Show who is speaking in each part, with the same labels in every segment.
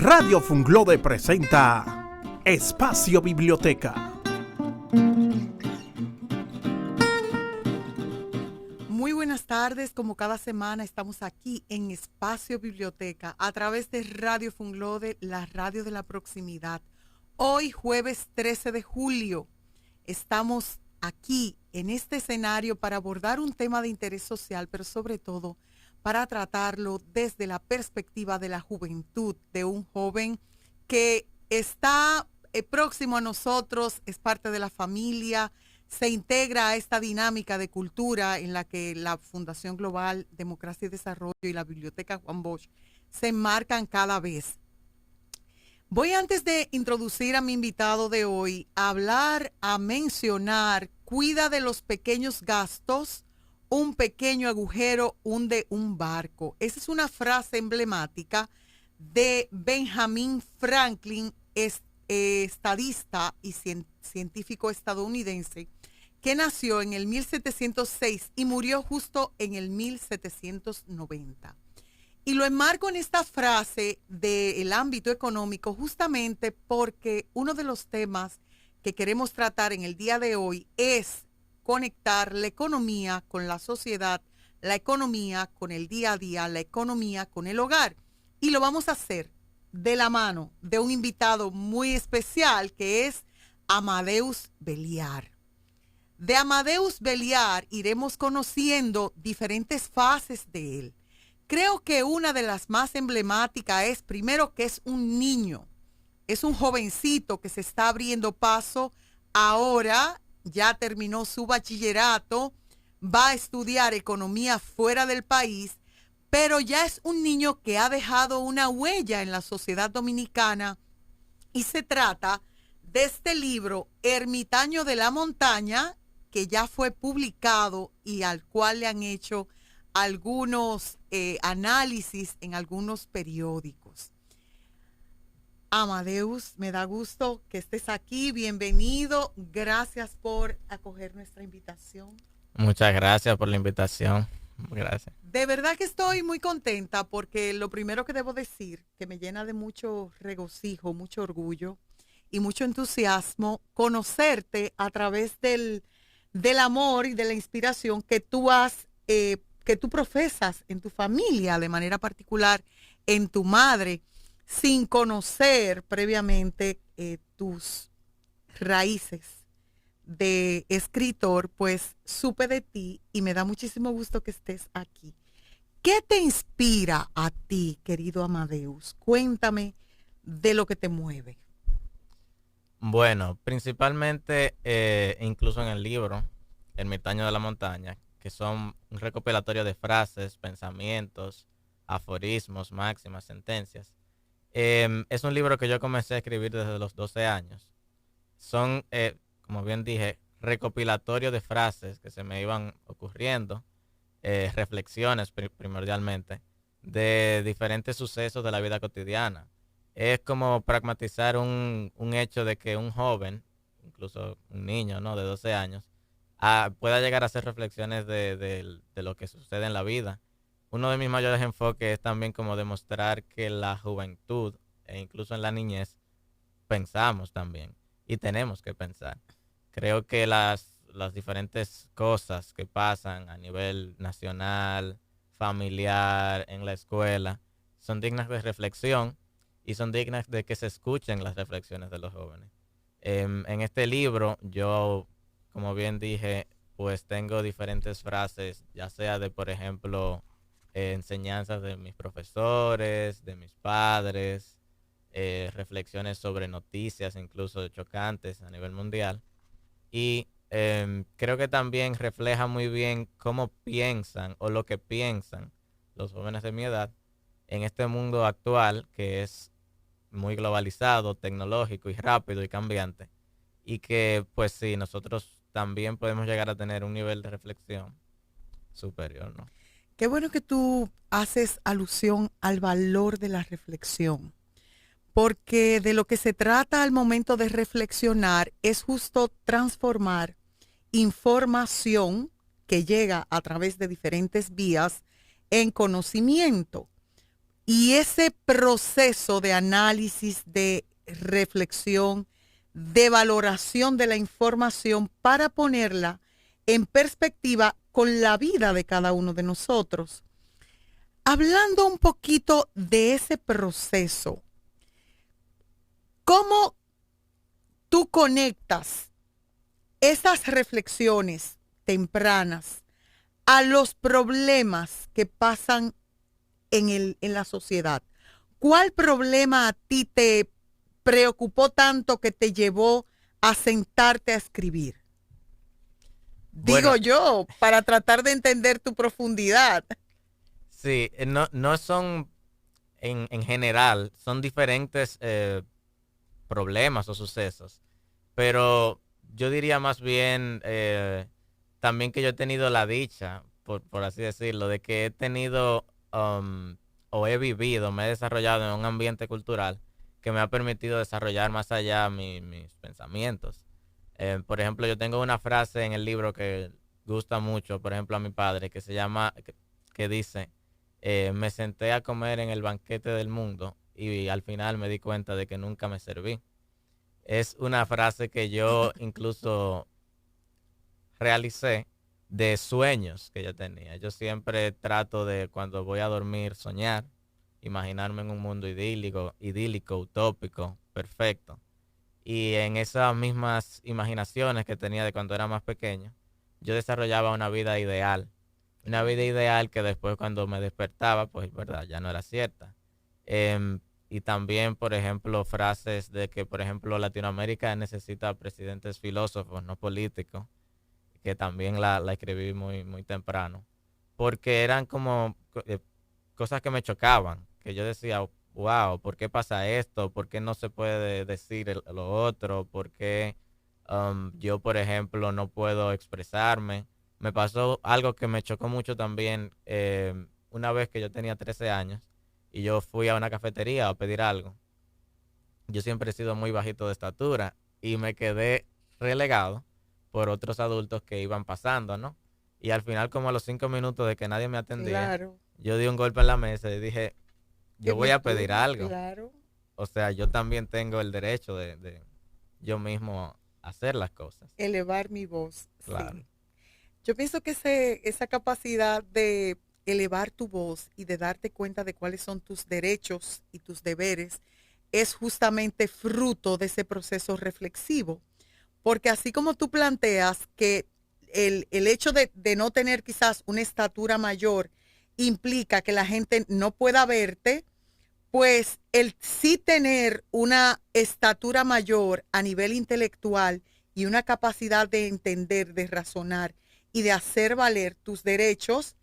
Speaker 1: Radio Funglode presenta Espacio Biblioteca.
Speaker 2: Muy buenas tardes, como cada semana estamos aquí en Espacio Biblioteca a través de Radio Funglode, la radio de la proximidad. Hoy jueves 13 de julio estamos aquí en este escenario para abordar un tema de interés social, pero sobre todo para tratarlo desde la perspectiva de la juventud, de un joven que está próximo a nosotros, es parte de la familia, se integra a esta dinámica de cultura en la que la Fundación Global Democracia y Desarrollo y la Biblioteca Juan Bosch se enmarcan cada vez. Voy, antes de introducir a mi invitado de hoy, a mencionar, cuida de los pequeños gastos. Un pequeño agujero hunde un barco. Esa es una frase emblemática de Benjamin Franklin, estadista y científico estadounidense, que nació en el 1706 y murió justo en el 1790. Y lo enmarco en esta frase del ámbito económico justamente porque uno de los temas que queremos tratar en el día de hoy es conectar la economía con la sociedad, la economía con el día a día, la economía con el hogar. Y lo vamos a hacer de la mano de un invitado muy especial que es Amadeus Belliar. De Amadeus Belliar iremos conociendo diferentes fases de él. Creo que una de las más emblemáticas es, primero, que es un niño, es un jovencito que se está abriendo paso ahora. Ya terminó su bachillerato, va a estudiar economía fuera del país, pero ya es un niño que ha dejado una huella en la sociedad dominicana y se trata de este libro, Ermitaño de la Montaña, que ya fue publicado y al cual le han hecho algunos análisis en algunos periódicos. Amadeus, me da gusto que estés aquí, bienvenido, gracias por acoger nuestra invitación.
Speaker 3: Muchas gracias por la invitación, gracias.
Speaker 2: De verdad que estoy muy contenta porque lo primero que debo decir, que me llena de mucho regocijo, mucho orgullo y mucho entusiasmo, conocerte a través del amor y de la inspiración que tú profesas en tu familia, de manera particular en tu madre. Sin conocer previamente tus raíces de escritor, pues supe de ti y me da muchísimo gusto que estés aquí. ¿Qué te inspira a ti, querido Amadeus? Cuéntame de lo que te mueve.
Speaker 3: Bueno, principalmente, incluso en el libro, Ermitaño de la Montaña, que son un recopilatorio de frases, pensamientos, aforismos, máximas, sentencias. Es un libro que yo comencé a escribir desde los 12 años. Son, como bien dije, recopilatorios de frases que se me iban ocurriendo, reflexiones primordialmente, de diferentes sucesos de la vida cotidiana. Es como pragmatizar un hecho de que un joven, incluso un niño, ¿no?, de 12 años, pueda llegar a hacer reflexiones de lo que sucede en la vida. Uno de mis mayores enfoques es también como demostrar que la juventud e incluso en la niñez pensamos también y tenemos que pensar. Creo que las diferentes cosas que pasan a nivel nacional, familiar, en la escuela, son dignas de reflexión y son dignas de que se escuchen las reflexiones de los jóvenes. En este libro yo, como bien dije, pues tengo diferentes frases, ya sea de, por ejemplo, enseñanzas de mis profesores, de mis padres, reflexiones sobre noticias incluso chocantes a nivel mundial. Y creo que también refleja muy bien cómo piensan o lo que piensan los jóvenes de mi edad en este mundo actual que es muy globalizado, tecnológico y rápido y cambiante. Y que pues sí, nosotros también podemos llegar a tener un nivel de reflexión superior, ¿no?
Speaker 2: Qué bueno que tú haces alusión al valor de la reflexión, porque de lo que se trata al momento de reflexionar es justo transformar información que llega a través de diferentes vías en conocimiento. Y ese proceso de análisis, de reflexión, de valoración de la información para ponerla en perspectiva con la vida de cada uno de nosotros. Hablando un poquito de ese proceso, ¿cómo tú conectas esas reflexiones tempranas a los problemas que pasan en la sociedad? ¿Cuál problema a ti te preocupó tanto que te llevó a sentarte a escribir?
Speaker 3: Bueno,
Speaker 2: Digo yo, para tratar de entender tu profundidad.
Speaker 3: sí, no son, en general, son diferentes problemas o sucesos, pero yo diría más bien también que yo he tenido la dicha, por así decirlo, de que he tenido o he vivido, me he desarrollado en un ambiente cultural que me ha permitido desarrollar más allá mis pensamientos. Por ejemplo, yo tengo una frase en el libro que gusta mucho, por ejemplo, a mi padre, que se llama, que dice, me senté a comer en el banquete del mundo y al final me di cuenta de que nunca me serví. Es una frase que yo incluso realicé de sueños que yo tenía. Yo siempre trato de, cuando voy a dormir, soñar, imaginarme en un mundo idílico, utópico, perfecto. Y en esas mismas imaginaciones que tenía de cuando era más pequeño, yo desarrollaba una vida ideal. Una vida ideal que después cuando me despertaba, pues verdad, ya no era cierta. Y también, por ejemplo, frases de que, por ejemplo, Latinoamérica necesita presidentes filósofos, no políticos, que también la escribí muy temprano, porque eran como cosas que me chocaban, que yo decía, wow, ¿por qué pasa esto? ¿Por qué no se puede decir lo otro? ¿Por qué yo, por ejemplo, no puedo expresarme? Me pasó algo que me chocó mucho también una vez que yo tenía 13 años y yo fui a una cafetería a pedir algo. Yo siempre he sido muy bajito de estatura y me quedé relegado por otros adultos que iban pasando, ¿no? Y al final, como a los 5 minutos de que nadie me atendía,
Speaker 2: Claro.
Speaker 3: yo di un golpe en la mesa y dije, yo voy a pedir algo.
Speaker 2: Claro.
Speaker 3: O sea, yo también tengo el derecho de yo mismo hacer las cosas.
Speaker 2: Elevar mi voz.
Speaker 3: Claro.
Speaker 2: Sí. Yo pienso que esa capacidad de elevar tu voz y de darte cuenta de cuáles son tus derechos y tus deberes es justamente fruto de ese proceso reflexivo. Porque así como tú planteas que el hecho de no tener quizás una estatura mayor implica que la gente no pueda verte, pues el sí tener una estatura mayor a nivel intelectual y una capacidad de entender, de razonar y de hacer valer tus derechos,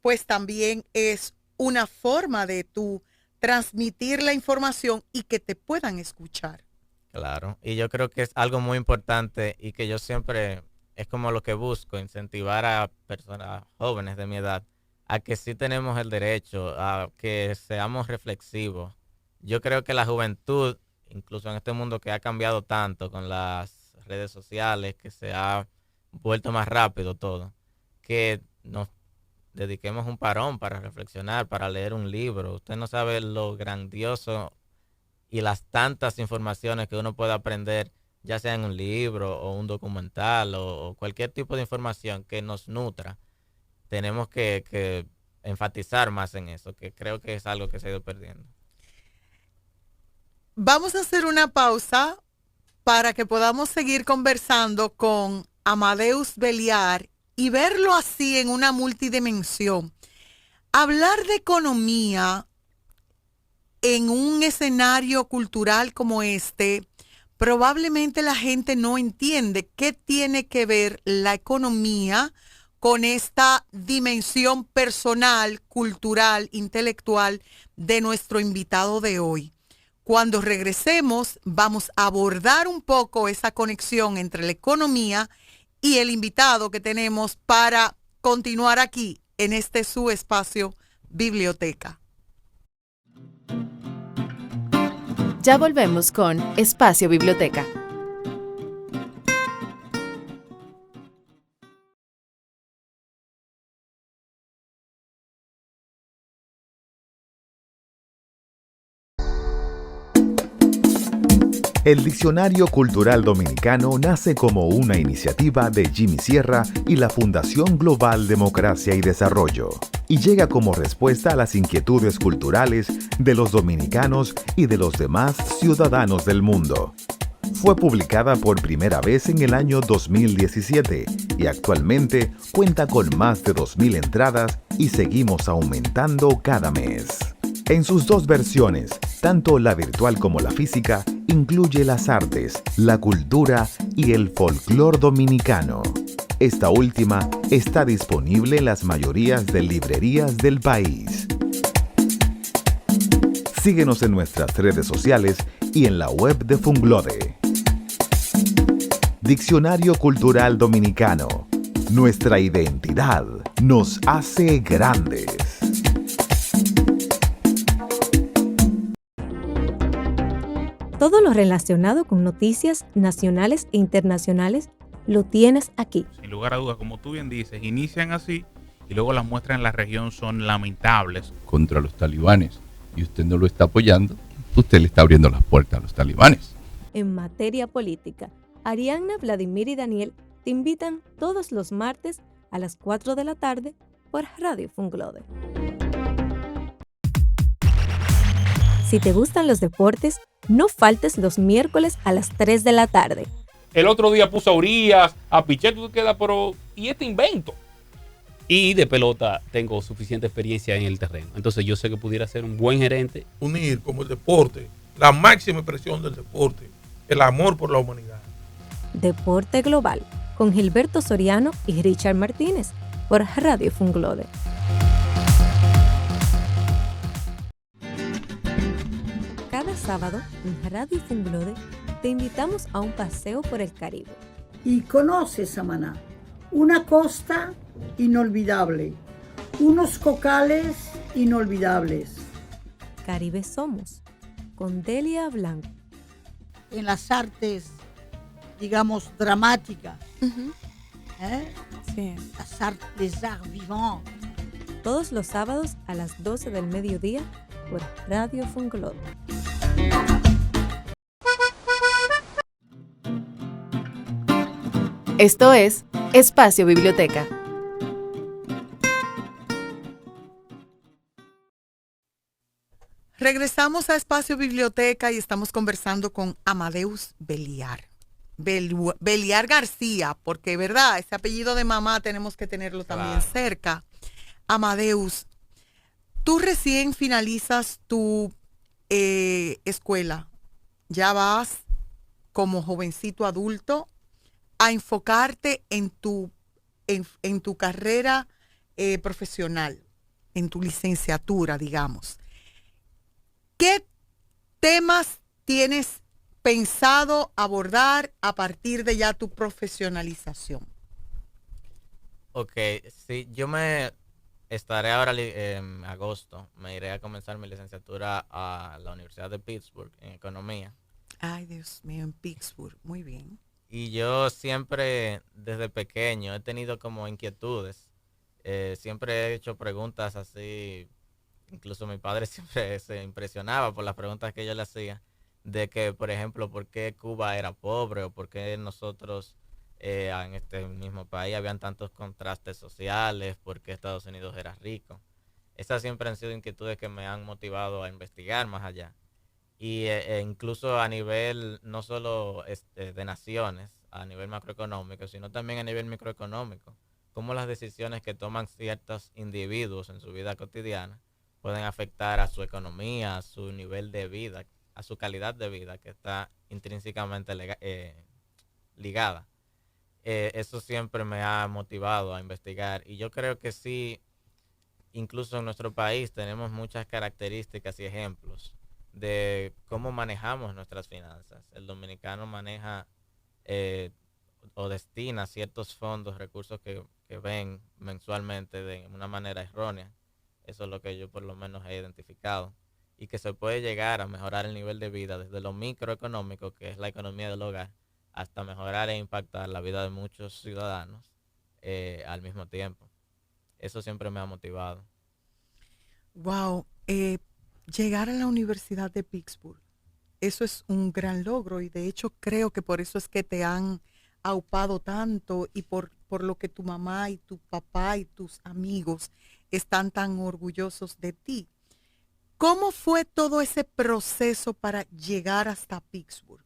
Speaker 2: pues también es una forma de tú transmitir la información y que te puedan escuchar.
Speaker 3: Claro, y yo creo que es algo muy importante y que yo siempre, es como lo que busco, incentivar a personas jóvenes de mi edad a que sí tenemos el derecho, a que seamos reflexivos. Yo creo que la juventud, incluso en este mundo que ha cambiado tanto con las redes sociales, que se ha vuelto más rápido todo, que nos dediquemos un parón para reflexionar, para leer un libro. Usted no sabe lo grandioso y las tantas informaciones que uno puede aprender, ya sea en un libro o un documental o cualquier tipo de información que nos nutra. Tenemos que enfatizar más en eso, que creo que es algo que se ha ido perdiendo.
Speaker 2: Vamos a hacer una pausa para que podamos seguir conversando con Amadeus Belliar y verlo así en una multidimensión. Hablar de economía en un escenario cultural como este, probablemente la gente no entiende qué tiene que ver la economía con esta dimensión personal, cultural, intelectual de nuestro invitado de hoy. Cuando regresemos, vamos a abordar un poco esa conexión entre la economía y el invitado que tenemos para continuar aquí en este su espacio Biblioteca.
Speaker 4: Ya volvemos con Espacio Biblioteca.
Speaker 5: El Diccionario Cultural Dominicano nace como una iniciativa de Jimmy Sierra y la Fundación Global Democracia y Desarrollo, y llega como respuesta a las inquietudes culturales de los dominicanos y de los demás ciudadanos del mundo. Fue publicada por primera vez en el año 2017 y actualmente cuenta con más de 2.000 entradas y seguimos aumentando cada mes. En sus dos versiones, tanto la virtual como la física, incluye las artes, la cultura y el folclore dominicano. Esta última está disponible en las mayorías de librerías del país. Síguenos en nuestras redes sociales y en la web de Funglode. Diccionario Cultural Dominicano. Nuestra identidad nos hace grandes.
Speaker 6: Todo lo relacionado con noticias nacionales e internacionales lo tienes aquí.
Speaker 7: Sin lugar a dudas, como tú bien dices, inician así y luego las muestras en la región son lamentables.
Speaker 8: Contra los talibanes y usted no lo está apoyando, usted le está abriendo las puertas a los talibanes.
Speaker 6: En materia política, Ariadna, Vladimir y Daniel te invitan todos los martes a las 4 de la tarde por Radio Funglode. Si te gustan los deportes, no faltes los miércoles a las 3 de la tarde.
Speaker 9: El otro día puso a Urias, a Pichel, tú te quedas, pero ¿y este invento? Y de pelota tengo suficiente experiencia en el terreno. Entonces yo sé que pudiera ser un buen gerente.
Speaker 10: Unir como el deporte, la máxima expresión del deporte, el amor por la humanidad.
Speaker 6: Deporte Global, con Gilberto Soriano y Richard Martínez, por Radio Funglode. Cada sábado en Radio Funglode te invitamos a un paseo por el Caribe.
Speaker 11: Y conoce Samaná, una costa inolvidable, unos cocales inolvidables.
Speaker 6: Caribe Somos, con Delia Blanco.
Speaker 11: En las artes, digamos, dramáticas.
Speaker 2: Sí.
Speaker 11: Las artes, les arts vivants.
Speaker 6: Todos los sábados a las 12 del mediodía por Radio Funglode.
Speaker 4: Esto es Espacio Biblioteca.
Speaker 2: Regresamos a Espacio Biblioteca y estamos conversando con Amadeus Beliar. Beliar García, porque verdad, ese apellido de mamá tenemos que tenerlo también cerca. Amadeus, tú recién finalizas tu escuela, ya vas como jovencito adulto a enfocarte en tu carrera profesional, en tu licenciatura, digamos. ¿Qué temas tienes pensado abordar a partir de ya tu profesionalización?
Speaker 3: Ok, sí, yo me estaré ahora en agosto, me iré a comenzar mi licenciatura a la Universidad de Pittsburgh en Economía.
Speaker 2: Ay, Dios mío, en Pittsburgh, muy bien.
Speaker 3: Y yo siempre, desde pequeño, he tenido como inquietudes. Siempre he hecho preguntas así. Incluso mi padre siempre se impresionaba por las preguntas que yo le hacía. De que, por ejemplo, ¿por qué Cuba era pobre? O ¿por qué nosotros en este mismo país habían tantos contrastes sociales? ¿Por qué Estados Unidos era rico? Esas siempre han sido inquietudes que me han motivado a investigar más allá. Y incluso a nivel no solo de naciones, a nivel macroeconómico, sino también a nivel microeconómico. Cómo las decisiones que toman ciertos individuos en su vida cotidiana pueden afectar a su economía, a su nivel de vida, a su calidad de vida, que está intrínsecamente ligada. Eso siempre me ha motivado a investigar. Y yo creo que sí, incluso en nuestro país tenemos muchas características y ejemplos de cómo manejamos nuestras finanzas. El dominicano maneja o destina ciertos fondos, recursos que ven mensualmente de una manera errónea. Eso es lo que yo por lo menos he identificado. Y que se puede llegar a mejorar el nivel de vida desde lo microeconómico, que es la economía del hogar, hasta mejorar e impactar la vida de muchos ciudadanos al mismo tiempo. Eso siempre me ha motivado.
Speaker 2: Wow, llegar a la Universidad de Pittsburgh, eso es un gran logro y de hecho creo que por eso es que te han aupado tanto y por lo que tu mamá y tu papá y tus amigos están tan orgullosos de ti. ¿Cómo fue todo ese proceso para llegar hasta Pittsburgh?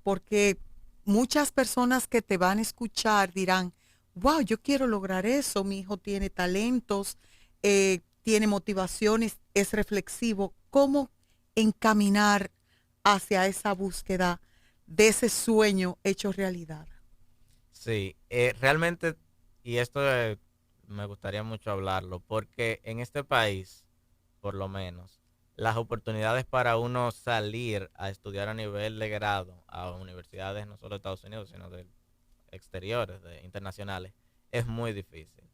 Speaker 2: Porque muchas personas que te van a escuchar dirán, wow, yo quiero lograr eso, mi hijo tiene talentos, tiene motivaciones, es reflexivo. ¿Cómo encaminar hacia esa búsqueda de ese sueño hecho realidad?
Speaker 3: Sí, realmente, y esto me gustaría mucho hablarlo, porque en este país, por lo menos, las oportunidades para uno salir a estudiar a nivel de grado a universidades no solo de Estados Unidos, sino de exteriores, internacionales, es muy difícil.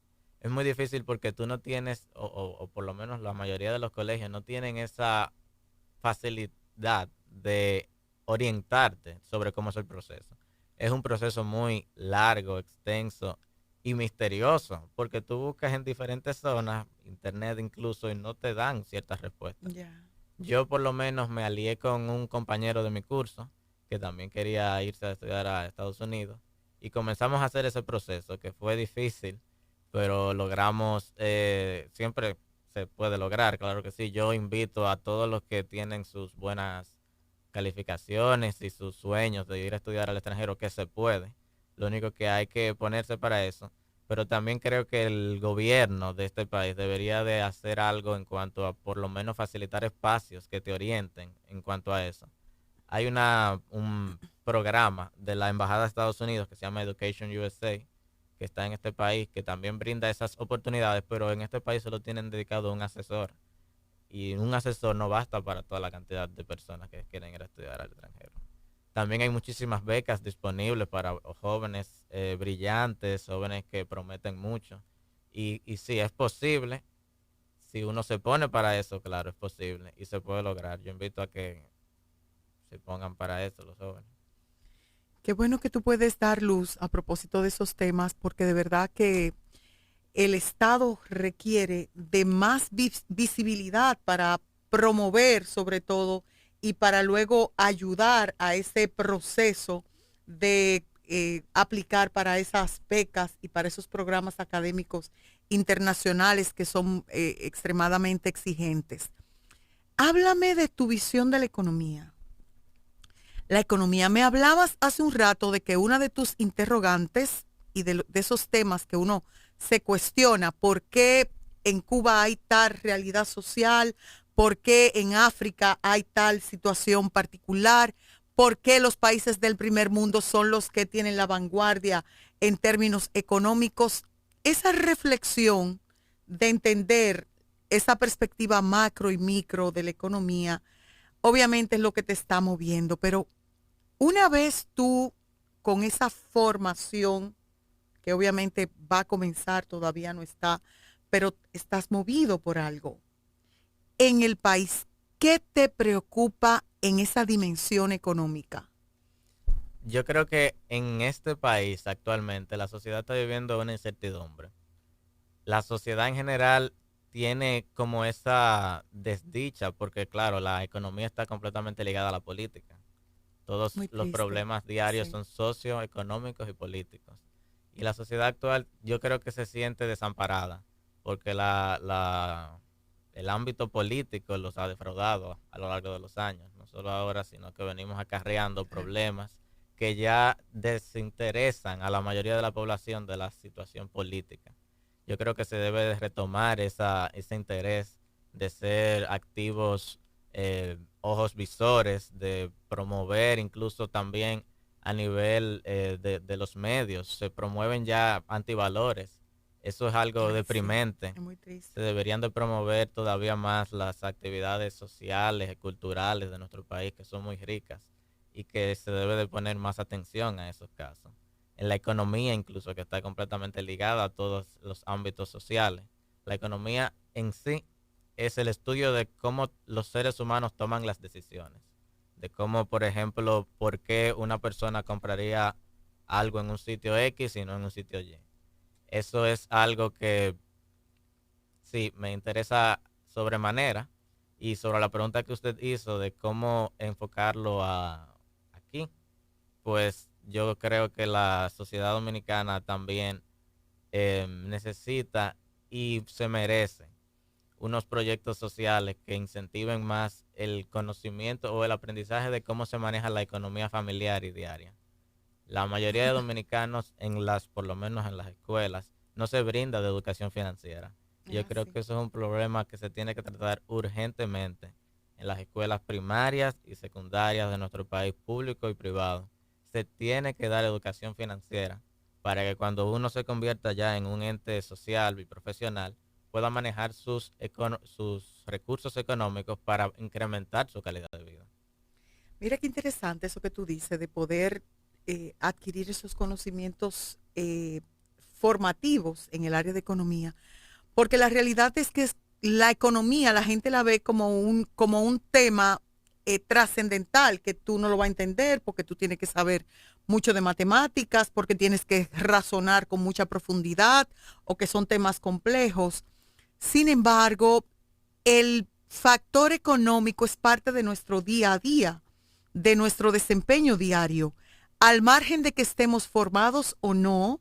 Speaker 3: Es muy difícil porque tú no tienes, o por lo menos la mayoría de los colegios no tienen esa facilidad de orientarte sobre cómo es el proceso. Es un proceso muy largo, extenso y misterioso, porque tú buscas en diferentes zonas, internet incluso, y no te dan ciertas respuestas. Yo por lo menos me alié con un compañero de mi curso, que también quería irse a estudiar a Estados Unidos, y comenzamos a hacer ese proceso, que fue difícil, pero logramos, siempre se puede lograr, claro que sí. Yo invito a todos los que tienen sus buenas calificaciones y sus sueños de ir a estudiar al extranjero, que se puede. Lo único que hay que ponerse para eso. Pero también creo que el gobierno de este país debería de hacer algo en cuanto a por lo menos facilitar espacios que te orienten en cuanto a eso. Hay un programa de la Embajada de Estados Unidos que se llama Education USA, que está en este país, que también brinda esas oportunidades, pero en este país solo tienen dedicado un asesor. Y un asesor no basta para toda la cantidad de personas que quieren ir a estudiar al extranjero. También hay muchísimas becas disponibles para jóvenes brillantes, jóvenes que prometen mucho. Y sí, es posible. Si uno se pone para eso, claro, es posible y se puede lograr. Yo invito a que se pongan para eso los jóvenes.
Speaker 2: Qué bueno que tú puedes dar luz a propósito de esos temas, porque de verdad que el Estado requiere de más visibilidad para promover sobre todo y para luego ayudar a ese proceso de aplicar para esas becas y para esos programas académicos internacionales que son extremadamente exigentes. Háblame de tu visión de la economía. La economía, me hablabas hace un rato de que una de tus interrogantes y de esos temas que uno se cuestiona, ¿por qué en Cuba hay tal realidad social? ¿Por qué en África hay tal situación particular? ¿Por qué los países del primer mundo son los que tienen la vanguardia en términos económicos? Esa reflexión de entender esa perspectiva macro y micro de la economía, obviamente es lo que te está moviendo, pero una vez tú con esa formación, que obviamente va a comenzar, todavía no está, pero estás movido por algo en el país, ¿qué te preocupa en esa dimensión económica?
Speaker 3: Yo creo que en este país actualmente la sociedad está viviendo una incertidumbre. La sociedad en general tiene como esa desdicha porque, claro, la economía está completamente ligada a la política. Todos los problemas diarios son socioeconómicos y políticos. Y la sociedad actual yo creo que se siente desamparada porque el ámbito político los ha defraudado a lo largo de los años. No solo ahora, sino que venimos acarreando problemas que ya desinteresan a la mayoría de la población de la situación política. Yo creo que se debe de retomar ese interés de ser activos, ojos visores, de promover incluso también a nivel de los medios. Se promueven ya antivalores. Eso es algo deprimente.
Speaker 2: Es muy triste.
Speaker 3: Se deberían de promover todavía más las actividades sociales y culturales de nuestro país, que son muy ricas, y que se debe de poner más atención a esos casos. en la economía incluso, que está completamente ligada a todos los ámbitos sociales. La economía en sí es el estudio de cómo los seres humanos toman las decisiones, de cómo, por ejemplo, por qué una persona compraría algo en un sitio X y no en un sitio Y. Eso es algo que sí me interesa sobremanera. Y sobre la pregunta que usted hizo de cómo enfocarlo aquí, pues yo creo que la sociedad dominicana también necesita y se merece unos proyectos sociales que incentiven más el conocimiento o el aprendizaje de cómo se maneja la economía familiar y diaria. La mayoría de dominicanos, por lo menos en las escuelas, no se brinda de educación financiera. Yo creo que eso es un problema que se tiene que tratar urgentemente en las escuelas primarias y secundarias de nuestro país, público y privado. Se tiene que dar educación financiera para que cuando uno se convierta ya en un ente social y profesional, pueda manejar sus recursos económicos para incrementar su calidad de vida.
Speaker 2: Mira qué interesante eso que tú dices de poder adquirir esos conocimientos formativos en el área de economía, porque la realidad es que la economía la gente la ve como un tema trascendental, que tú no lo vas a entender porque tú tienes que saber mucho de matemáticas, porque tienes que razonar con mucha profundidad o que son temas complejos. Sin embargo, el factor económico es parte de nuestro día a día, de nuestro desempeño diario. Al margen de que estemos formados o no,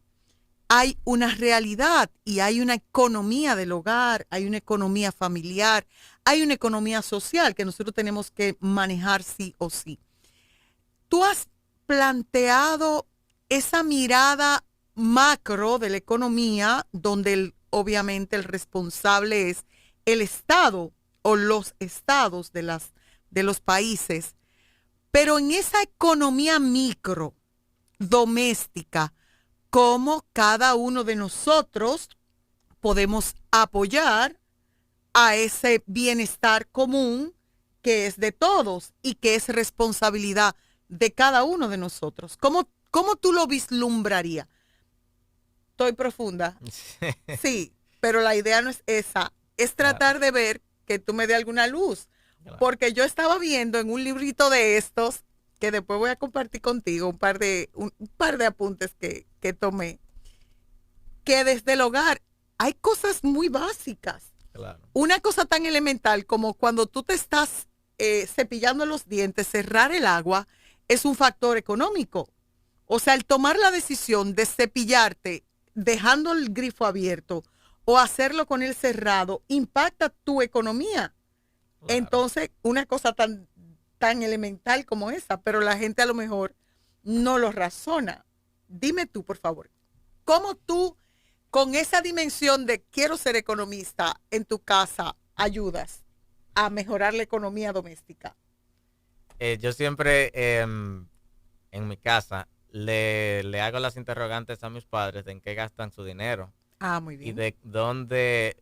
Speaker 2: hay una realidad y hay una economía del hogar, hay una economía familiar, hay una economía social que nosotros tenemos que manejar sí o sí. Tú has planteado esa mirada macro de la economía, donde obviamente el responsable es el Estado o los estados de los países, pero en esa economía micro, doméstica, cómo cada uno de nosotros podemos apoyar a ese bienestar común que es de todos y que es responsabilidad de cada uno de nosotros. ¿Cómo tú lo vislumbrarías? ¿Estoy profunda? Sí, pero la idea no es esa, es tratar de ver que tú me dé alguna luz, porque yo estaba viendo en un librito de estos, que después voy a compartir contigo un par de apuntes que tomé, que desde el hogar hay cosas muy básicas.
Speaker 3: Claro.
Speaker 2: Una cosa tan elemental como cuando tú te estás cepillando los dientes, cerrar el agua es un factor económico. O sea, el tomar la decisión de cepillarte dejando el grifo abierto o hacerlo con el cerrado impacta tu economía. Claro. Entonces, una cosa tan elemental como esa, pero la gente a lo mejor no lo razona. Dime tú, por favor, ¿cómo tú, con esa dimensión de quiero ser economista en tu casa, ayudas a mejorar la economía doméstica?
Speaker 3: Yo siempre en mi casa le hago las interrogantes a mis padres de en qué gastan su dinero.
Speaker 2: Ah, muy bien.
Speaker 3: Y de dónde,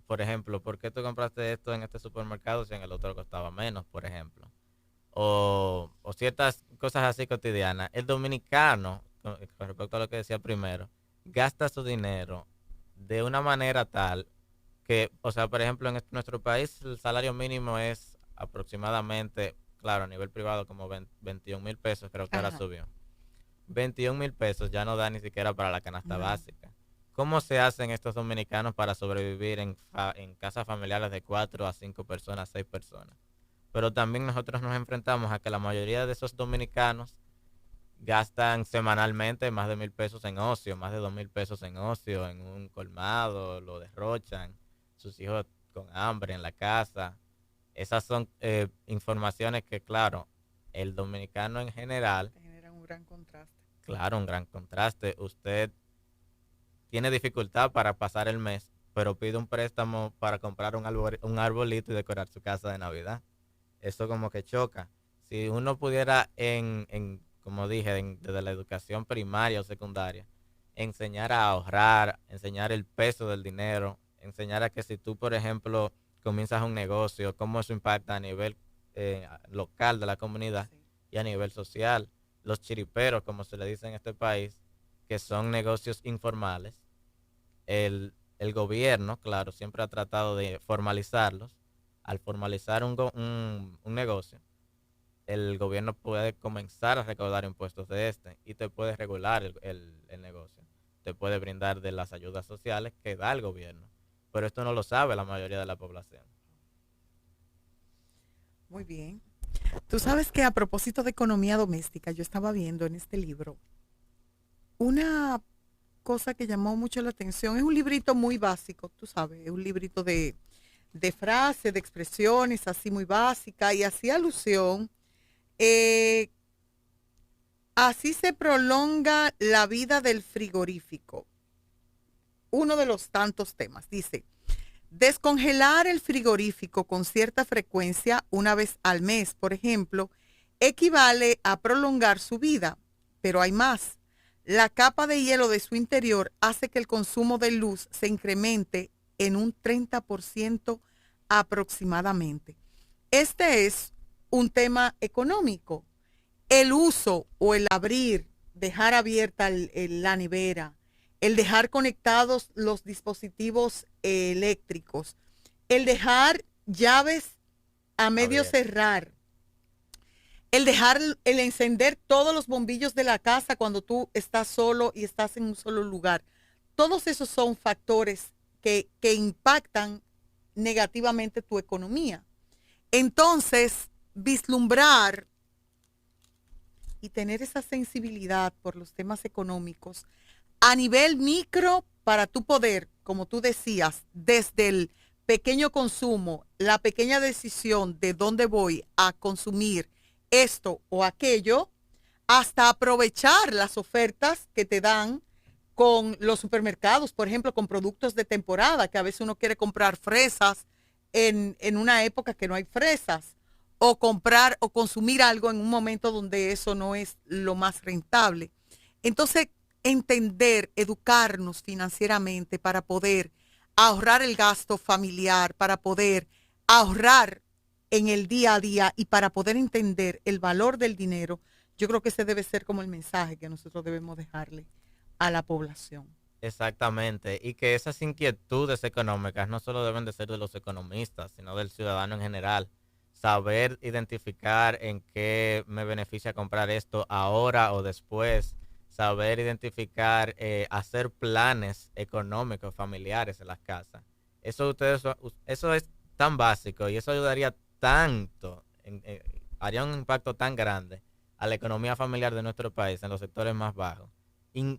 Speaker 3: por ejemplo, ¿por qué tú compraste esto en este supermercado si en el otro costaba menos, por ejemplo? O ciertas cosas así cotidianas. El dominicano, con respecto a lo que decía primero, gasta su dinero de una manera tal que, o sea, por ejemplo, en nuestro país el salario mínimo es aproximadamente, claro, a nivel privado como 21,000 pesos, creo que ahora subió. 21,000 pesos ya no da ni siquiera para la canasta básica. ¿Cómo se hacen estos dominicanos para sobrevivir en casas familiares de 4 a 5 personas, 6 personas? Pero también nosotros nos enfrentamos a que la mayoría de esos dominicanos gastan semanalmente más de 1,000 pesos en ocio, más de 2,000 pesos en ocio, en un colmado, lo derrochan, sus hijos con hambre en la casa. Esas son informaciones que, claro, el dominicano en general...
Speaker 2: Generan un gran contraste.
Speaker 3: Claro, un gran contraste. Usted tiene dificultad para pasar el mes, pero pide un préstamo para comprar un arbolito y decorar su casa de Navidad. Eso como que choca. Si uno pudiera, como dije, desde la educación primaria o secundaria, enseñar a ahorrar, enseñar el peso del dinero, enseñar a que si tú, por ejemplo, comienzas un negocio, cómo eso impacta a nivel local de la comunidad y a nivel social. Los chiriperos, como se le dice en este país, que son negocios informales. El gobierno, claro, siempre ha tratado de formalizarlos. Al formalizar un negocio, el gobierno puede comenzar a recaudar impuestos de este y te puede regular el negocio. Te puede brindar de las ayudas sociales que da el gobierno. Pero esto no lo sabe la mayoría de la población.
Speaker 2: Muy bien. Tú sabes que a propósito de economía doméstica, yo estaba viendo en este libro una cosa que llamó mucho la atención. Es un librito muy básico, tú sabes, es un librito de frases, de expresiones así muy básicas, y hacía alusión, así se prolonga la vida del frigorífico. Uno de los tantos temas, dice, descongelar el frigorífico con cierta frecuencia, una vez al mes, por ejemplo, equivale a prolongar su vida, pero hay más. La capa de hielo de su interior hace que el consumo de luz se incremente en un 30% aproximadamente. Este es un tema económico. El uso o el abrir, dejar abierta la nevera, el dejar conectados los dispositivos eléctricos, el dejar llaves a medio cerrar, el encender todos los bombillos de la casa cuando tú estás solo y estás en un solo lugar. Todos esos son factores que impactan negativamente tu economía. Entonces, vislumbrar y tener esa sensibilidad por los temas económicos a nivel micro para tu poder, como tú decías, desde el pequeño consumo, la pequeña decisión de dónde voy a consumir esto o aquello, hasta aprovechar las ofertas que te dan con los supermercados, por ejemplo, con productos de temporada, que a veces uno quiere comprar fresas en una época que no hay fresas, o comprar o consumir algo en un momento donde eso no es lo más rentable. Entonces, entender, educarnos financieramente para poder ahorrar el gasto familiar, para poder ahorrar en el día a día y para poder entender el valor del dinero, yo creo que ese debe ser como el mensaje que nosotros debemos dejarle a la población.
Speaker 3: Exactamente, y que esas inquietudes económicas no solo deben de ser de los economistas, sino del ciudadano en general. Saber identificar en qué me beneficia comprar esto ahora o después, saber identificar, hacer planes económicos familiares en las casas. Eso es tan básico y eso ayudaría tanto, haría un impacto tan grande a la economía familiar de nuestro país en los sectores más bajos,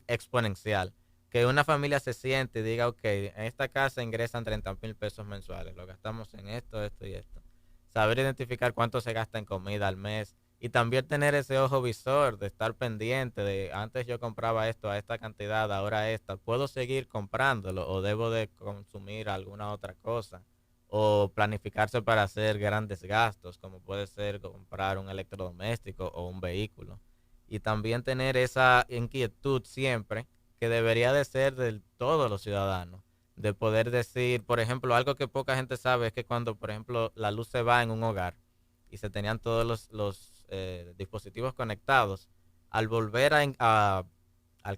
Speaker 3: exponencial, que una familia se siente y diga, ok, en esta casa ingresan 30,000 pesos mensuales, lo gastamos en esto, esto y esto. Saber identificar cuánto se gasta en comida al mes y también tener ese ojo visor de estar pendiente de antes yo compraba esto a esta cantidad, ahora esta, ¿puedo seguir comprándolo o debo de consumir alguna otra cosa? O planificarse para hacer grandes gastos, como puede ser comprar un electrodoméstico o un vehículo. Y también tener esa inquietud siempre, que debería de ser de todos los ciudadanos, de poder decir, por ejemplo, algo que poca gente sabe es que cuando, por ejemplo, la luz se va en un hogar y se tenían todos los dispositivos conectados, al volver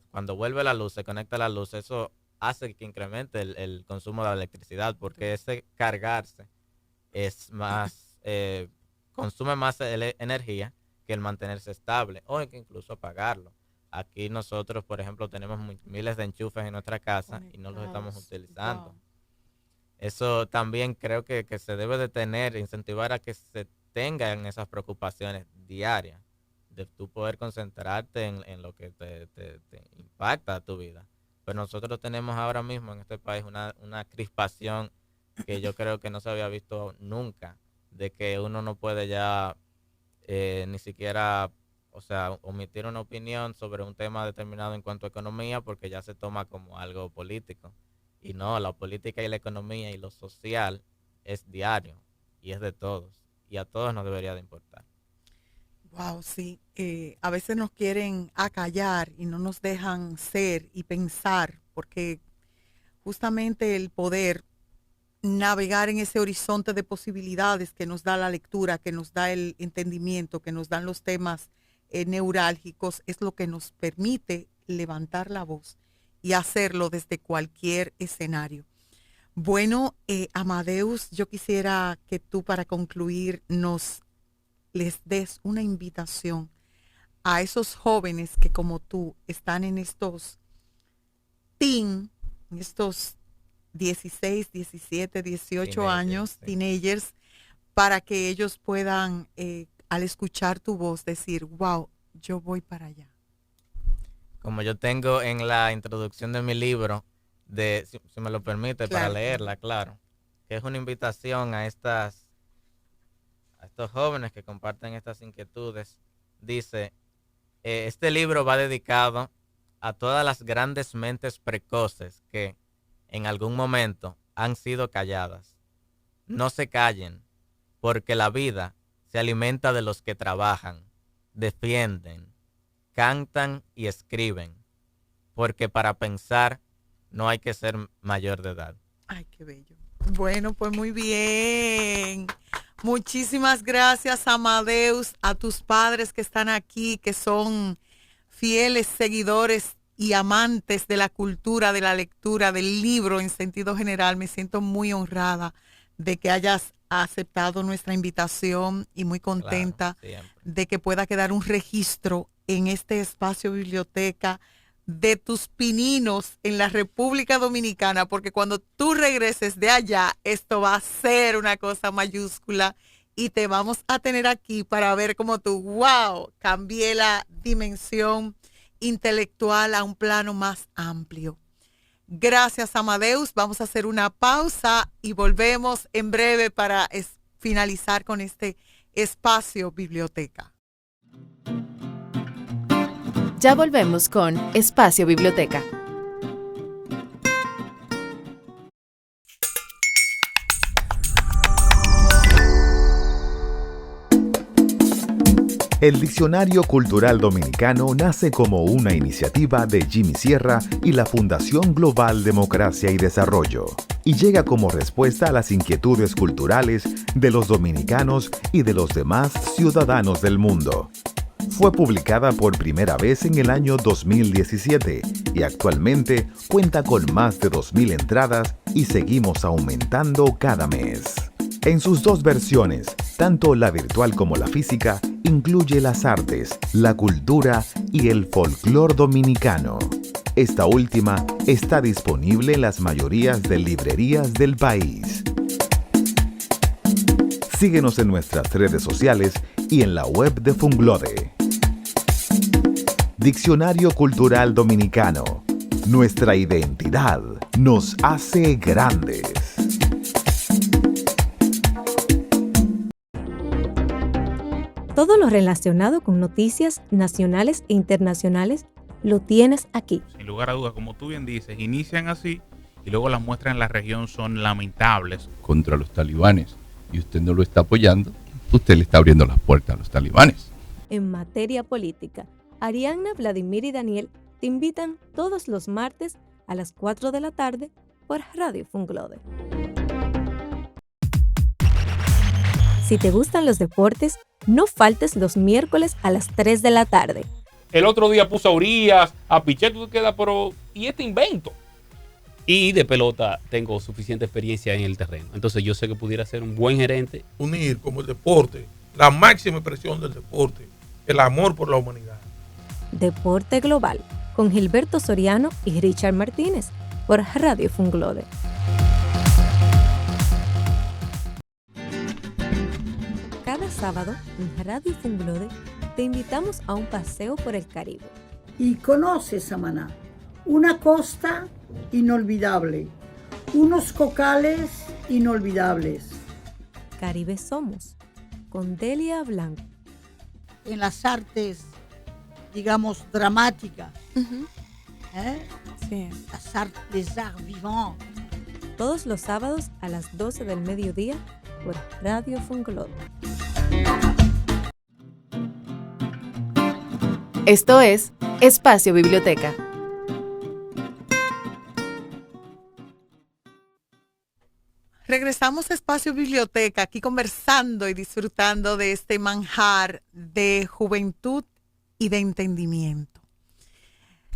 Speaker 3: cuando vuelve la luz, se conecta la luz, eso hace que incremente el consumo de la electricidad, porque ese cargarse es más, consume más energía que el mantenerse estable o que incluso apagarlo. Aquí nosotros, por ejemplo, tenemos miles de enchufes en nuestra casa y no los estamos utilizando. Wow. Eso también creo que se debe de tener, incentivar a que se tengan esas preocupaciones diarias, de tú poder concentrarte en lo que te impacta a tu vida. Pero nosotros tenemos ahora mismo en este país una crispación que yo creo que no se había visto nunca, de que uno no puede ya ni siquiera, o sea, omitir una opinión sobre un tema determinado en cuanto a economía porque ya se toma como algo político. Y no, la política y la economía y lo social es diario y es de todos. Y a todos nos debería de importar.
Speaker 2: Wow, sí. A veces nos quieren acallar y no nos dejan ser y pensar, porque justamente el poder navegar en ese horizonte de posibilidades que nos da la lectura, que nos da el entendimiento, que nos dan los temas neurálgicos, es lo que nos permite levantar la voz y hacerlo desde cualquier escenario. Bueno, Amadeus, yo quisiera que tú, para concluir, les des una invitación a esos jóvenes que, como tú, están en estos estos 16, 17, 18 años, teenagers, para que ellos puedan, al escuchar tu voz, decir, wow, yo voy para allá.
Speaker 3: Como yo tengo en la introducción de mi libro, si me lo permite,
Speaker 2: Claro.
Speaker 3: para leerla, claro, que es una invitación a estos jóvenes que comparten estas inquietudes. Dice, este libro va dedicado a todas las grandes mentes precoces que en algún momento han sido calladas. No se callen, porque la vida se alimenta de los que trabajan, defienden, cantan y escriben, porque para pensar no hay que ser mayor de edad.
Speaker 2: Ay, qué bello. Bueno, pues muy bien. Muchísimas gracias, Amadeus, a tus padres que están aquí, que son fieles seguidores y amantes de la cultura, de la lectura, del libro en sentido general. Me siento muy honrada de que hayas aceptado nuestra invitación y muy contenta de que pueda quedar un registro en este espacio biblioteca de tus pininos en la República Dominicana, porque cuando tú regreses de allá, esto va a ser una cosa mayúscula y te vamos a tener aquí para ver cómo tú, wow, cambié la dimensión intelectual a un plano más amplio. Gracias, Amadeus. Vamos a hacer una pausa y volvemos en breve para finalizar con este espacio biblioteca.
Speaker 4: Ya volvemos con Espacio Biblioteca.
Speaker 5: El Diccionario Cultural Dominicano nace como una iniciativa de Jimmy Sierra y la Fundación Global Democracia y Desarrollo, y llega como respuesta a las inquietudes culturales de los dominicanos y de los demás ciudadanos del mundo. Fue publicada por primera vez en el año 2017 y actualmente cuenta con más de 2.000 entradas y seguimos aumentando cada mes. En sus dos versiones, tanto la virtual como la física, incluye las artes, la cultura y el folclore dominicano. Esta última está disponible en las mayorías de librerías del país. Síguenos en nuestras redes sociales y en la web de Funglode. Diccionario Cultural Dominicano. Nuestra identidad nos hace grandes.
Speaker 6: Todo lo relacionado con noticias nacionales e internacionales lo tienes aquí.
Speaker 7: Sin lugar a dudas, como tú bien dices, inician así y luego las muestras en la región son lamentables.
Speaker 8: Contra los talibanes, y usted no lo está apoyando, usted le está abriendo las puertas a los talibanes.
Speaker 6: En materia política, Arianna, Vladimir y Daniel te invitan todos los martes a las 4 de la tarde por Radio Funglode. Si te gustan los deportes, no faltes los miércoles a las 3 de la tarde.
Speaker 9: El otro día puso a Urias, a Pichet, tú te quedas, pero ¿y este invento? Y de pelota tengo suficiente experiencia en el terreno. Entonces yo sé que pudiera ser un buen gerente.
Speaker 10: Unir como el deporte, la máxima expresión del deporte, el amor por la humanidad.
Speaker 6: Deporte Global, con Gilberto Soriano y Richard Martínez, por Radio Funglode. Cada sábado en Radio Funglode te invitamos a un paseo por el Caribe.
Speaker 11: Y conoce Samaná, una costa inolvidable, unos cocales inolvidables.
Speaker 6: Caribe Somos, con Delia Blanco.
Speaker 11: En las artes, digamos, dramáticas.
Speaker 2: Sí.
Speaker 11: Las artes, les arts vivants.
Speaker 6: Todos los sábados a las 12 del mediodía por Radio Funglode.
Speaker 4: Esto es Espacio Biblioteca.
Speaker 2: Regresamos a Espacio Biblioteca, aquí conversando y disfrutando de este manjar de juventud y de entendimiento.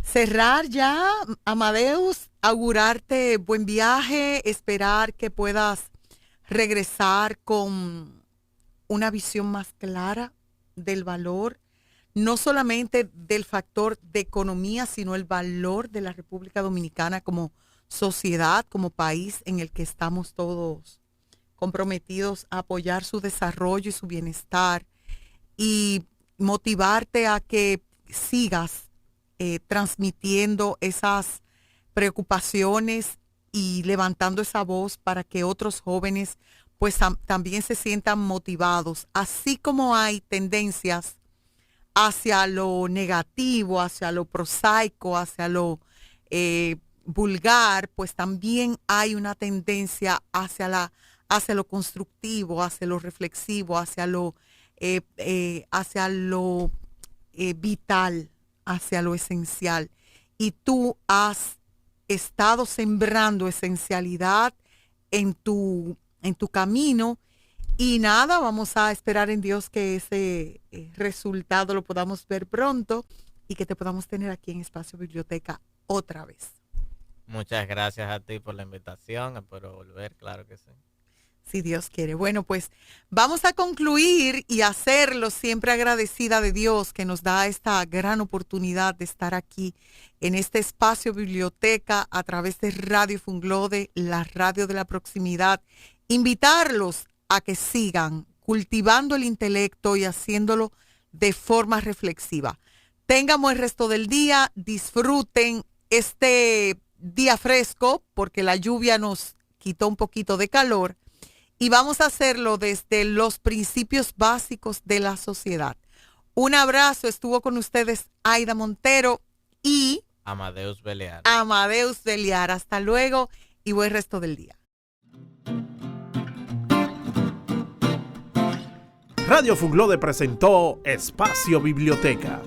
Speaker 2: cerrar ya, Amadeus, augurarte buen viaje, esperar que puedas regresar con una visión más clara del valor, no solamente del factor de economía, sino el valor de la República Dominicana como sociedad, como país en el que estamos todos comprometidos a apoyar su desarrollo y su bienestar, y motivarte a que sigas transmitiendo esas preocupaciones y levantando esa voz para que otros jóvenes pues también se sientan motivados, así como hay tendencias hacia lo negativo, hacia lo prosaico, hacia lo vulgar, pues también hay una tendencia hacia lo constructivo, hacia lo reflexivo, hacia lo vital, hacia lo esencial. Y tú has estado sembrando esencialidad en tu camino. Y nada, vamos a esperar en Dios que ese resultado lo podamos ver pronto y que te podamos tener aquí en Espacio Biblioteca otra vez.
Speaker 3: Muchas gracias a ti por la invitación. Espero volver, claro que sí.
Speaker 2: Si Dios quiere. Bueno, pues vamos a concluir y hacerlo siempre agradecida de Dios que nos da esta gran oportunidad de estar aquí en este Espacio Biblioteca a través de Radio Funglode, la radio de la proximidad. Invitarlos a que sigan cultivando el intelecto y haciéndolo de forma reflexiva. Tengan buen resto del día, disfruten este día fresco porque la lluvia nos quitó un poquito de calor. Y vamos a hacerlo desde los principios básicos de la sociedad. Un abrazo, estuvo con ustedes Aida Montero y
Speaker 3: Amadeus Belear.
Speaker 2: Amadeus Belear. Hasta luego y buen resto del día.
Speaker 1: Radio Funglode presentó Espacio Biblioteca.